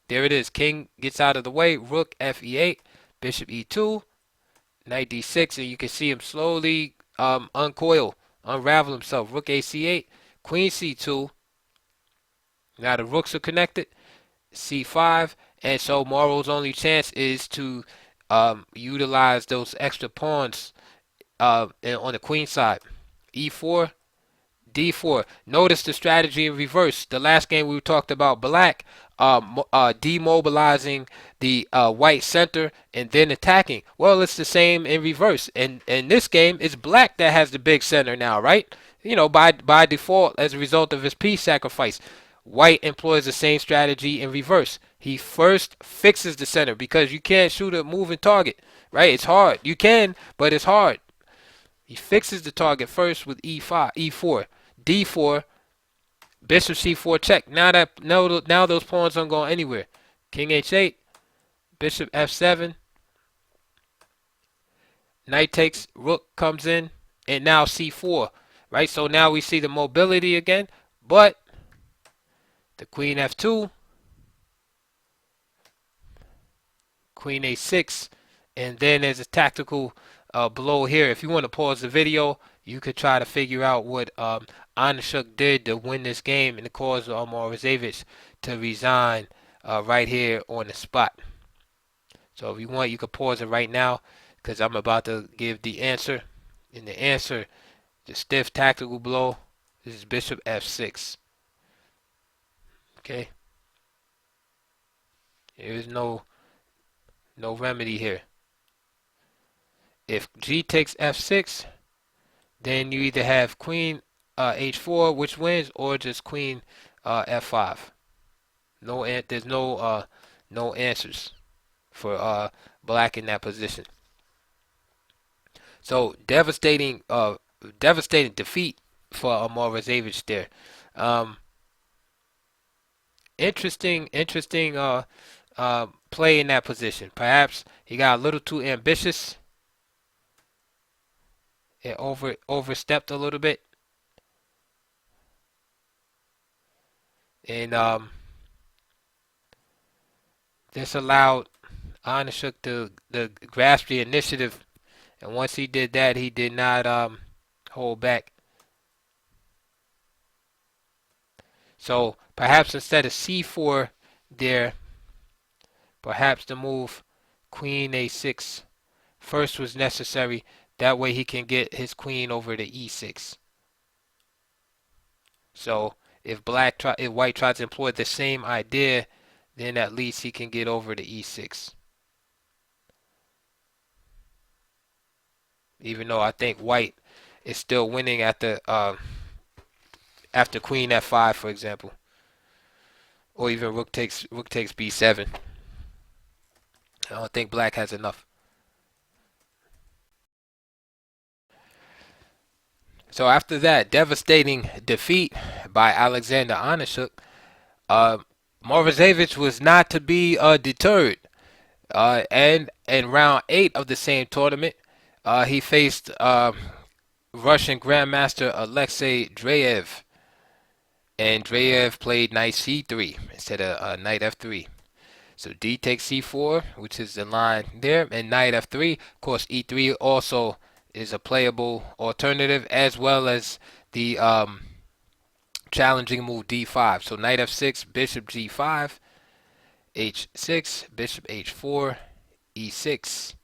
There it is. King gets out of the way. Rook fe8, bishop e2, knight d6, and you can see him slowly unravel himself. Rook ac8, queen c2. Now the rooks are connected. c5, and so Moro's only chance is to utilize those extra pawns on the queen side. e4, d4. Notice the strategy in reverse. The last game we talked about black demobilizing the white center and then attacking. Well, it's the same in reverse. And in this game, it's black that has the big center now, right? By default, as a result of his piece sacrifice. White employs the same strategy in reverse. He first fixes the center because you can't shoot a moving target, right? It's hard. You can, but it's hard. He fixes the target first with e5, e4, d4, bishop c4 check. Now those pawns aren't going anywhere. King h8, bishop f7, knight takes, rook comes in, and now c4, right? So now we see the mobility again, but the queen f2, queen a6, and then there's a tactical blow here. If you want to pause the video, you could try to figure out what Onischuk did to win this game and cause Morozevich to resign right here on the spot. So if you want, you could pause it right now because I'm about to give the answer. And the answer, the stiff tactical blow, this is bishop f6. Okay. There is no remedy here. If g takes f6, then you either have queen h4, which wins, or just queen f5. There's no answers for black in that position. So devastating defeat for Morozevich there. Interesting play in that position. Perhaps he got a little too ambitious. It overstepped a little bit. And this allowed Onischuk to grasp the initiative. And once he did that, he did not hold back. So perhaps instead of c4 there, perhaps the move queen a6 first was necessary. That way he can get his queen over to e6. So if white tries to employ the same idea, then at least he can get over to e6. Even though I think white is still winning at the after queen f5, for example. or even rook takes b7. I don't think black has enough. So after that devastating defeat by Alexander Onischuk, uh, Morozevich was not to be deterred. And in round 8 of the same tournament, he faced Russian Grandmaster Alexei Dreev, and Dreev played knight c3 instead of knight f3. So d takes c4, which is the line there, and knight f3. Of course, e3 also is a playable alternative, as well as the challenging move d5. So knight f6, bishop g5, h6, bishop h4, e6,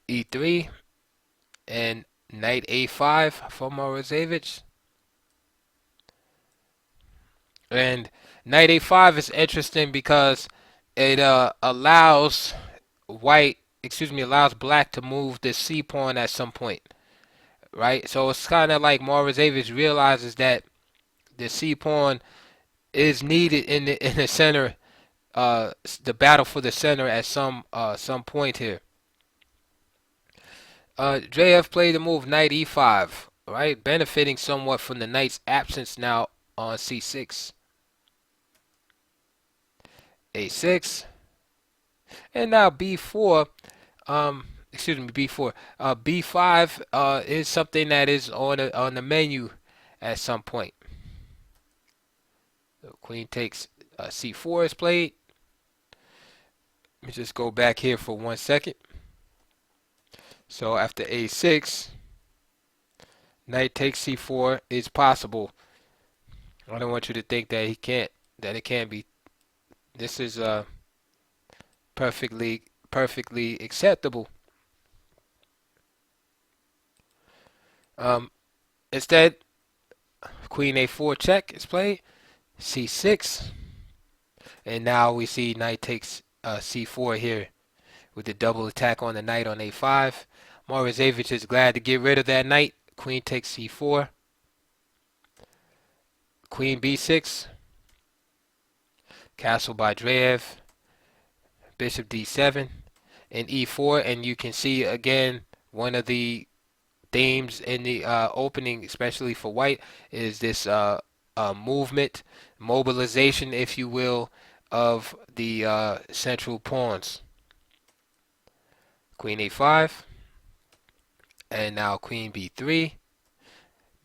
e3, and knight a5 for Morozevich. And knight a5 is interesting because it allows black to move the c pawn at some point, right? So it's kind of like Morozevich realizes that the c pawn is needed in the center, the battle for the center at some point here. Dreev played the move knight e5, right, benefiting somewhat from the knight's absence now on c6, a6, and now b4. B4. B5 is something that is on the menu at some point. So queen takes c4 is played. Let me just go back here for 1 second. So after a6, knight takes c4 is possible. I don't want you to think that that it can't be. This is perfectly acceptable. Instead, queen a4 check is played, c6, and now we see knight takes c4 here with the double attack on the knight on a5. Morozevich is glad to get rid of that knight. Queen takes c4, queen b6, castle by Dreev, bishop d7, and e4, and you can see again one of the themes in the opening, especially for white, is this movement, mobilization, if you will, of the central pawns. Queen a5, and now queen b3,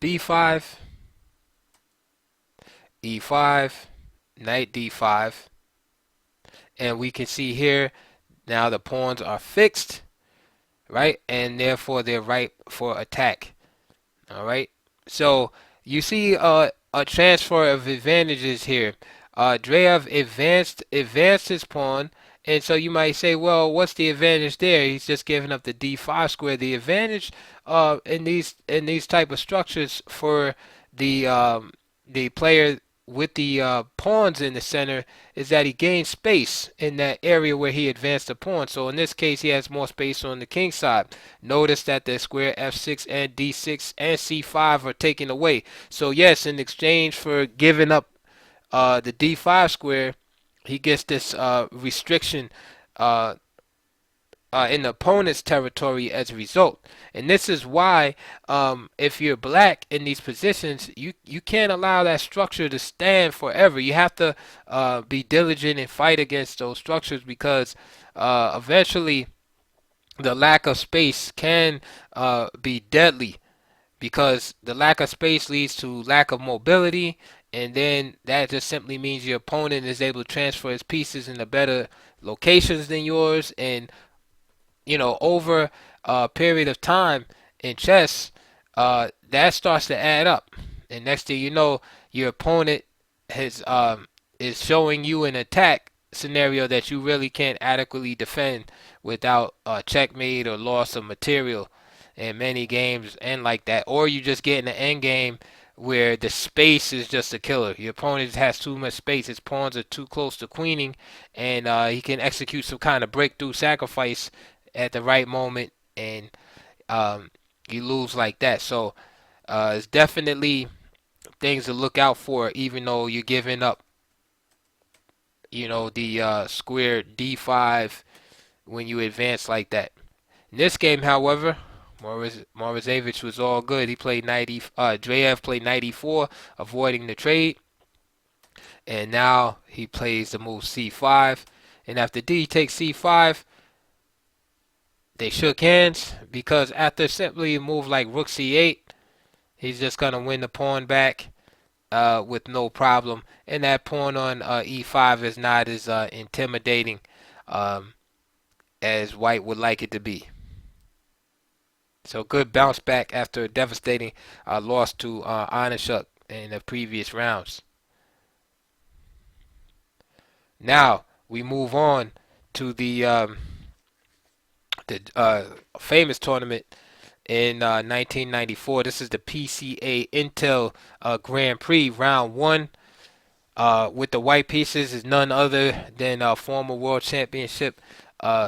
b5, e5, knight d5, and we can see here now the pawns are fixed, right, and therefore they're ripe for attack. All right, so you see a transfer of advantages here. Dreev advanced his pawn, and so you might say, well, what's the advantage there? He's just giving up the d5 square. The advantage in these type of structures for the player with the pawns in the center is that he gains space in that area where he advanced the pawn. So in this case, he has more space on the king side. Notice that the square f6 and d6 and c5 are taken away. So yes, in exchange for giving up the d5 square, he gets this restriction uh, in the opponent's territory as a result. And this is why if you're black in these positions, you can't allow that structure to stand forever. You have to be diligent and fight against those structures, because eventually the lack of space can be deadly, because the lack of space leads to lack of mobility, and then that just simply means your opponent is able to transfer his pieces into better locations than yours. And over a period of time in chess, that starts to add up. And next thing you know, your opponent is showing you an attack scenario that you really can't adequately defend without checkmate or loss of material. In many games end like that, or you just get in the end game where the space is just a killer. Your opponent has too much space. His pawns are too close to queening, and he can execute some kind of breakthrough sacrifice at the right moment, and you lose like that. So it's definitely things to look out for, even though you're giving up, the square d5 when you advance like that. In this game, however, Morozevich was all good. He played 90. Dreev played 94, avoiding the trade, and now he plays the move c5. And after D takes c5, they shook hands because after simply a move like rook c8, he's just gonna win the pawn back with no problem. And that pawn on e5 is not as intimidating um, as white would like it to be. So good bounce back after a devastating loss to Onischuk in the previous rounds. Now we move on to the famous tournament in 1994. This is the PCA Intel Grand Prix round one. With the white pieces is none other than former world championship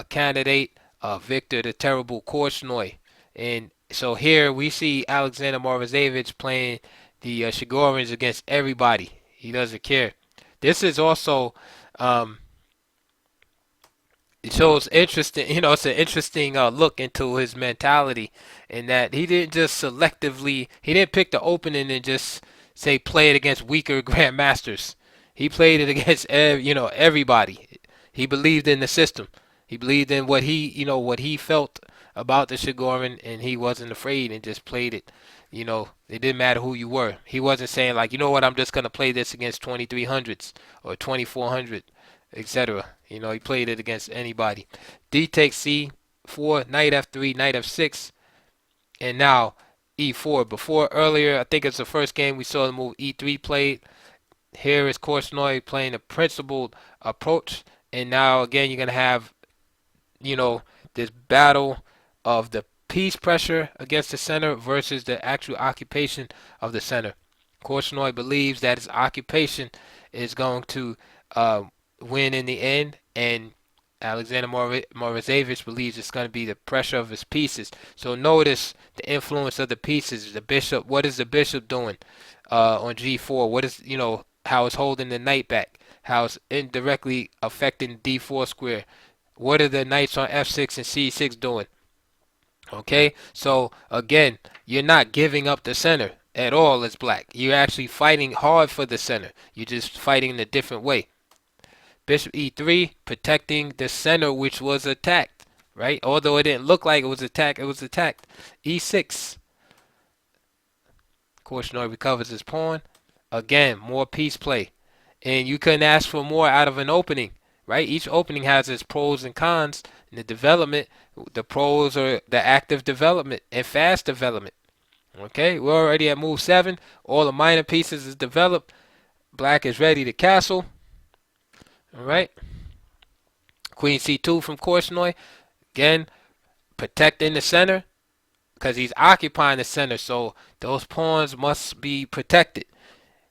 candidate Victor the Terrible Korchnoi. And so here we see Alexander Morozevich playing the Chigorins against everybody. He doesn't care. This is also it shows interesting. It's an interesting look into his mentality, in that he didn't just selectively. He didn't pick the opening and just say play it against weaker grandmasters. He played it against everybody. He believed in the system. He believed in what he felt about the Chigorin, and he wasn't afraid and just played it. It didn't matter who you were. He wasn't saying like, you know what, I'm just gonna play this against 2300s or 2400, etc. He played it against anybody. D takes c4, knight f3, knight f6, and now e4. Before earlier, I think it's the first game we saw the move e3 played. Here is Korchnoi playing a principled approach, and now again you're gonna have this battle of the piece pressure against the center versus the actual occupation of the center. Korchnoi believes that his occupation is going to win in the end, and Alexander Morozevich believes it's going to be the pressure of his pieces. So notice the influence of the pieces. The bishop. What is the bishop doing on g4? What is how it's holding the knight back? How it's indirectly affecting d4 square? What are the knights on f6 and c6 doing? Okay, so again, you're not giving up the center at all as black. You're actually fighting hard for the center. You're just fighting in a different way. Bishop e3, protecting the center, which was attacked, right? Although it didn't look like it was attacked, it was attacked. e6. Korchnoi recovers his pawn. Again, more piece play. And you couldn't ask for more out of an opening, right? Each opening has its pros and cons. In the development, the pros are the active development and fast development. Okay, we're already at move 7. All the minor pieces is developed. Black is ready to castle. All right. Queen c2 from Korchnoi. Again, protecting the center because he's occupying the center. So those pawns must be protected.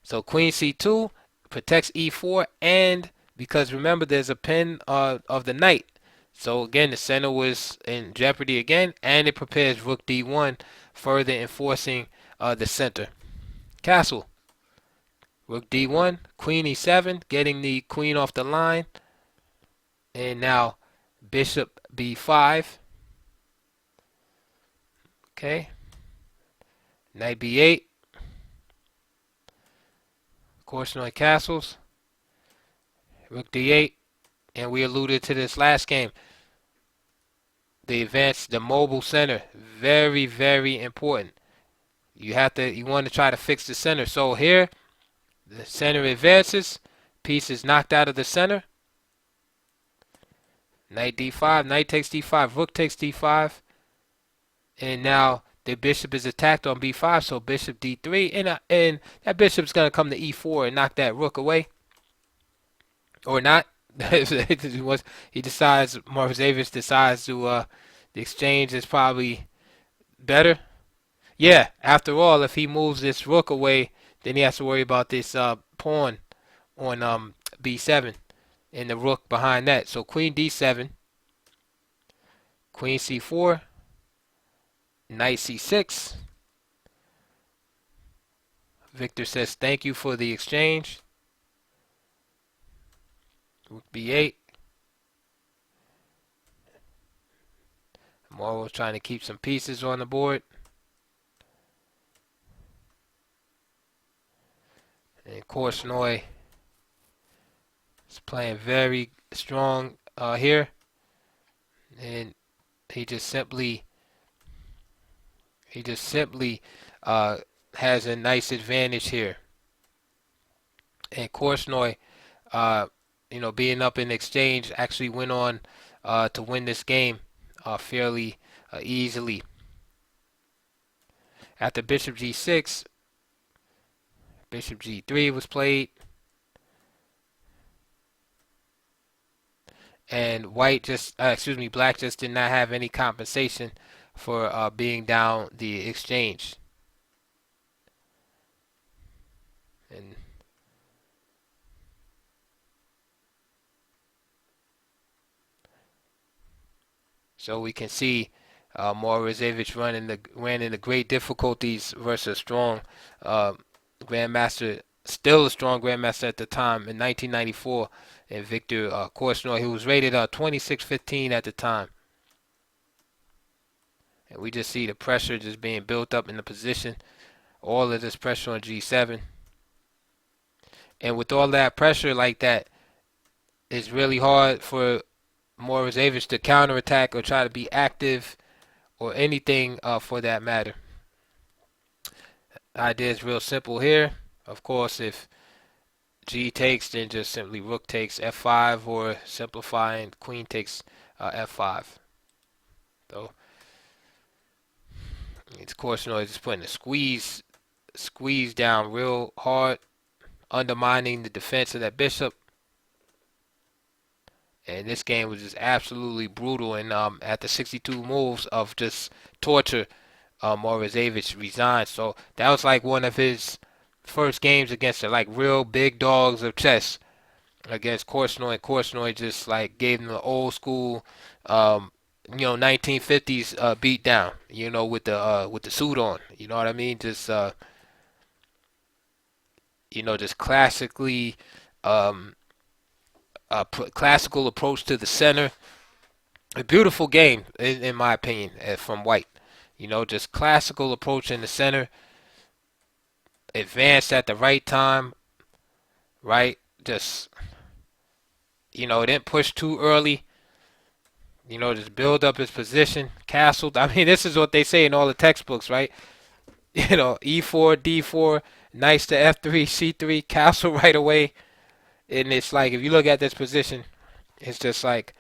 So Queen c2 protects e4, and because remember there's a pin of the knight. So again, the center was in jeopardy again, and it prepares rook d1, further enforcing the center. Castle. Rook d1, queen e7, getting the queen off the line. And now bishop b5. Okay. Knight b8. Korchnoi castles. Rook d8. And we alluded to this last game. The advance, the mobile center. Very, very important. You want to try to fix the center. So here, the center advances. Piece is knocked out of the center. Knight d5. Knight takes d5. Rook takes d5. And now the bishop is attacked on b5. So bishop d3. And that bishop's going to come to e4 and knock that rook away. Or not. He decides, Morozevich decides to, the exchange is probably better. Yeah, after all, if he moves this rook away, then he has to worry about this pawn on b7 and the rook behind that. So queen d7, queen c4, knight c6, Victor says thank you for the exchange. Rook b8. Moro trying to keep some pieces on the board. And Korchnoi is playing very strong here. And he just simply uh, has a nice advantage here. And Korchnoi, uh, being up in exchange, actually went on to win this game fairly easily. After Bishop G6, Bishop G3 was played, and Black just did not have any compensation for being down the exchange. And so we can see Morozevich ran into great difficulties versus strong grandmaster, still a strong grandmaster at the time in 1994, and Victor Korchnoi, who was rated 26-15 at the time. And we just see the pressure just being built up in the position, all of this pressure on G7. And with all that pressure like that, it's really hard for Morozevich to counterattack or try to be active or anything for that matter. Idea is real simple here. Of course, if G takes, then just simply Rook takes F5, or simplifying, Queen takes F5. So it's Korchnoi just putting a squeeze down real hard, undermining the defense of that bishop. And this game was just absolutely brutal. And at the 62 moves of just torture, Morozevich resigned. So that was like one of his first games against the like real big dogs of chess against Korchnoi. Korchnoi just like gave him the old school, 1950s beat down. With the suit on. You know what I mean? Just just classically. Classical approach to the center. A beautiful game, in my opinion, from White. Just classical approach in the center. Advanced at the right time, right? Just, didn't push too early. Just build up his position. Castled. I mean, this is what they say in all the textbooks, right? E4, D4, knights to F3, C3, castle right away. And it's like, if you look at this position, it's just like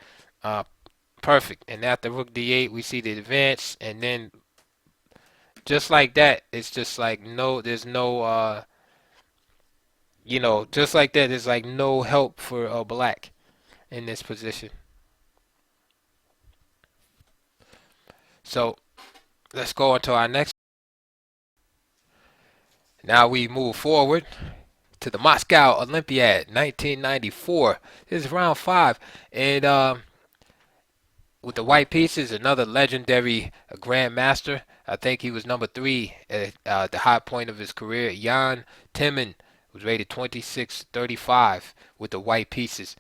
perfect. And after Rook D8, we see the advance. And then just like that, it's just like there's no, just like that, there's like no help for Black in this position. So let's go on to our next. Now we move forward to the Moscow Olympiad 1994. This is round 5. And with the white pieces, another legendary grandmaster. I think he was number 3 at the high point of his career. Jan Timman was rated 26-35 with the white pieces.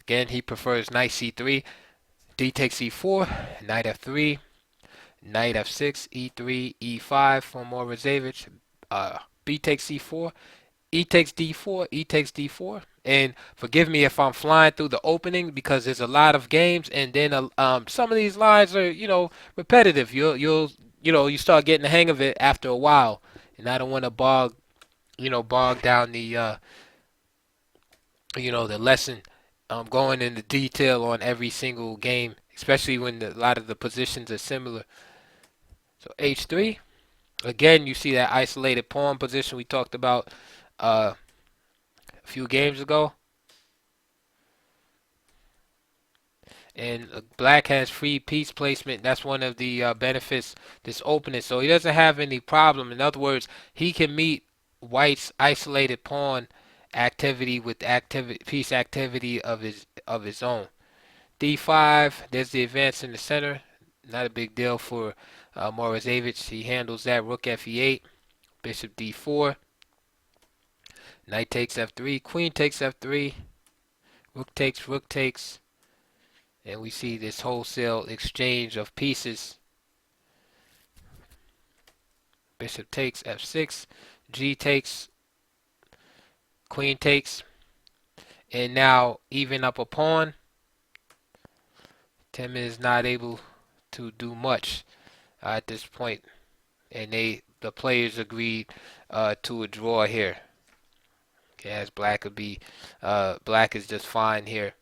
Again, he prefers knight c3, d takes e4, knight f3, knight f6, e3, e5 for Morozevich. B takes c4, E takes d4, E takes d4. And forgive me if I'm flying through the opening because there's a lot of games, and then some of these lines are repetitive. You start getting the hang of it after a while, and I don't want to bog down the the lesson. Going into detail on every single game, especially when a lot of the positions are similar. So h3. Again, you see that isolated pawn position we talked about a few games ago. And Black has free piece placement. That's one of the benefits this opening. So he doesn't have any problem. In other words, he can meet White's isolated pawn activity with piece activity of his own. D5. There's the advance in the center. Not a big deal for Morozevich. He handles that. Rook f8. Bishop d4. Knight takes f3, queen takes f3, rook takes, and we see this wholesale exchange of pieces. Bishop takes f6, g takes, queen takes, and now even up a pawn. Timman is not able to do much at this point, and the players agreed to a draw here. Okay, as black is just fine here.